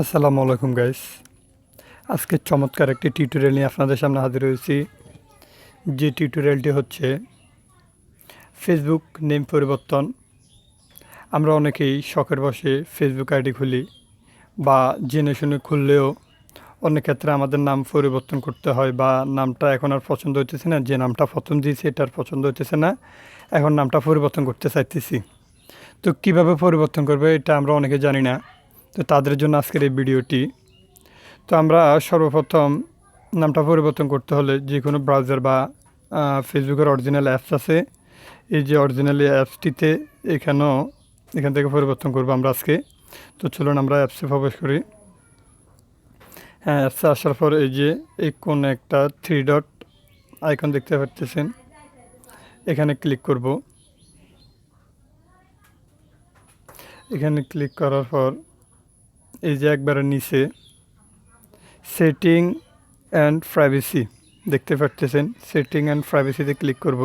আসসালামু আলাইকুম গাইস। আজকে চমৎকার একটি টিউটোরিয়াল নিয়ে আপনাদের সামনে হাজির হয়েছি। যে টিউটোরিয়ালটি হচ্ছে ফেসবুক নেম পরিবর্তন। আমরা অনেকেই শখের বশে ফেসবুক আইডি খুলি বা জেনে শুনে খুললেও অনেক ক্ষেত্রে আমাদের নাম পরিবর্তন করতে হয় বা নামটা এখন আর পছন্দ হইতেছে না। যে নামটা প্রথম দিয়েছি এটা আর পছন্দ হইতেছে না, এখন নামটা পরিবর্তন করতে চাইতেছি। তো কীভাবে পরিবর্তন করবে এটা আমরা অনেকে জানি না। তো তাদের জন্য আজকের এই ভিডিওটি। তো আমরা সর্বপ্রথম নামটা পরিবর্তন করতে হলে যে কোনো ব্রাউজার বা ফেসবুকের অরিজিনাল অ্যাপস আছে, এই যে অরিজিনাল অ্যাপসটিতে এখান থেকে পরিবর্তন করবো আমরা আজকে। তো চলুন আমরা অ্যাপসে প্রবেশ করি। হ্যাঁ, অ্যাপসে আসার পর এই যে এই কোন একটা 3 ডট আইকন দেখতে পাচ্ছেন, এখানে ক্লিক করব। এখানে ক্লিক করার পর এই যে একবারে নিচে সেটিং অ্যান্ড প্রাইভেসি দেখতে পাচ্ছেন, সেটিং অ্যান্ড প্রাইভেসিতে ক্লিক করব।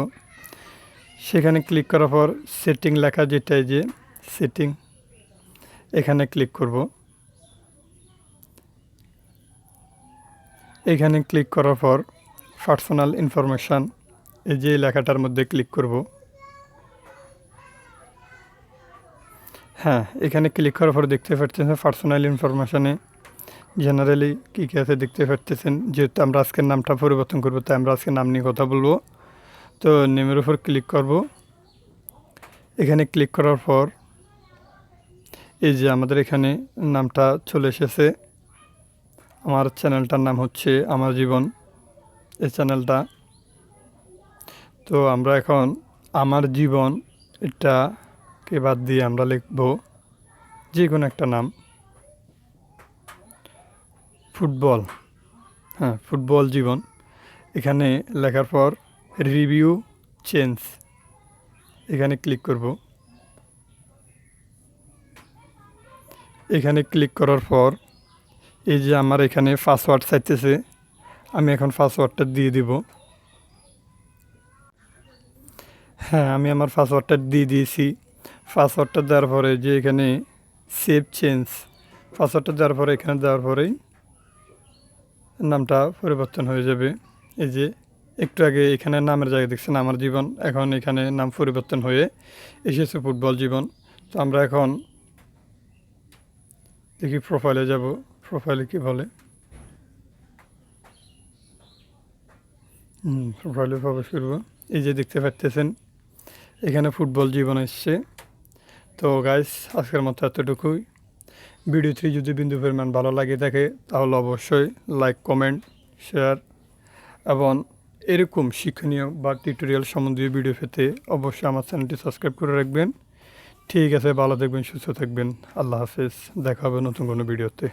সেখানে ক্লিক করার পর সেটিং লেখা যেটা, এই যে সেটিং, এখানে ক্লিক করব। এখানে ক্লিক করার পর পার্সোনাল ইনফরমেশান, এই যে লেখাটার মধ্যে ক্লিক করব। হ্যাঁ, এখানে ক্লিক করার পর দেখতে পাচ্ছেন পার্সোনাল ইনফরমেশানে জেনারেলি কী কী আছে দেখতে পাচ্ছেন। যেহেতু আমরা আজকের নামটা পরিবর্তন করবো, তাই আমরা আজকে নাম নিয়ে কথা বলবো। তো নেমের উপর ক্লিক করব। এখানে ক্লিক করার পর এই যে আমাদের এখানে নামটা চলে এসেছে। আমার চ্যানেলটার নাম হচ্ছে আমার জীবন, এই চ্যানেলটা। তো আমরা এখন আমার জীবন এটাকে বাদ দিয়ে আমরা লিখব যে কোনো একটা নাম, ফুটবল। হ্যাঁ, ফুটবল জীবন। এখানে লেখার পর রিভিউ চেঞ্জ, এখানে ক্লিক করব। এখানে ক্লিক করার পর এই যে আমার এখানে পাসওয়ার্ড চাইতেছে, আমি এখন পাসওয়ার্ডটা দিয়ে দিব। হ্যাঁ, আমি আমার পাসওয়ার্ডটা দিয়ে দিয়েছি। পাসওয়ার্ডটা দেওয়ার পরে যে এখানে সেভ চেঞ্জ, পাসওয়ার্ডটা দেওয়ার পরে এখানে দেওয়ার পরেই নামটা পরিবর্তন হয়ে যাবে। এই যে একটু আগে এখানে নামের জায়গায় দেখছেন আমার জীবন, এখন এখানে নাম পরিবর্তন হয়ে এসেছে ফুটবল জীবন। তো আমরা এখন দেখি প্রোফাইলে যাব। প্রোফাইলে কি বলে, প্রোফাইলে প্রবেশ করব। এই যে দেখতে পাচ্ছেন এখানে ফুটবল জীবন এসছে। তো গাইস, আজকের মতো এতটুকুই। ভিডিওটি যদি বিন্দু পরিমাণ ভালো লাগে থাকে তাহলে অবশ্যই লাইক, কমেন্ট, শেয়ার এবং এরকম শিক্ষণীয় বা টিউটোরিয়াল সম্বন্ধীয় ভিডিও পেতে অবশ্যই আমার চ্যানেলটি সাবস্ক্রাইব করে রাখবেন। ঠিক আছে, ভালো থাকবেন, সুস্থ থাকবেন। আল্লাহ হাফেজ, দেখা হবে নতুন কোনো ভিডিওতে।